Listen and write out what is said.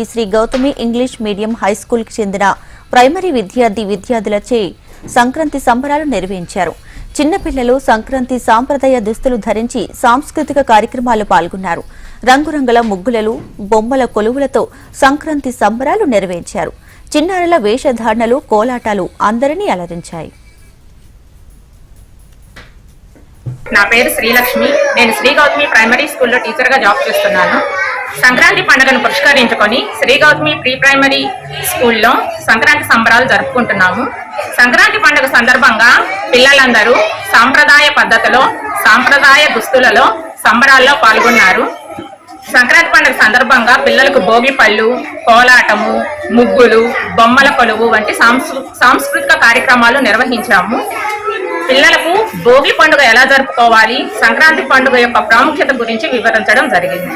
Shri Gautami English medium high school కి చెందిన primary విద్యార్థులచే Sankranti సంబరాలు నిర్వహించారు. చిన్నపిల్లలు సంక్రాంతి సాంప్రదాయ దుస్తులు ధరించి సాంస్కృతిక కార్యక్రమాల్లో పాల్గొన్నారు. రంగురంగుల ముగ్గులలు, బొమ్మల కొలువులతో సంక్రాంతి సంబరాలు నిర్వహించారు. చిన్నారుల వేషధారణలు, కోలాటాలు అందరినీ అలరించాయి. నా పేరు శ్రీలక్ష్మి. నేను శ్రీ గౌతమి ప్రైమరీ స్కూల్లో టీచర్గా జాబ్ చేస్తున్నాను. సంక్రాంతి పండుగను పురస్కరించుకొని శ్రీ గౌతమి ప్రీ ప్రైమరీ స్కూల్లో సంక్రాంతి సంబరాలు జరుపుకుంటున్నాము. సంక్రాంతి పండుగ సందర్భంగా పిల్లలందరూ సాంప్రదాయ పద్ధతిలో సాంప్రదాయ దుస్తులలో సంబరాల్లో పాల్గొన్నారు. సంక్రాంతి పండుగ సందర్భంగా పిల్లలకు భోగి పళ్ళు, కోలాటము, ముగ్గులు, బొమ్మల కొలువు వంటి సాంస్కృతిక కార్యక్రమాలు నిర్వహించాము. పిల్లలకు భోగి పండుగ ఎలా జరుపుకోవాలి, సంక్రాంతి పండుగ యొక్క ప్రాముఖ్యత గురించి వివరించడం జరిగింది.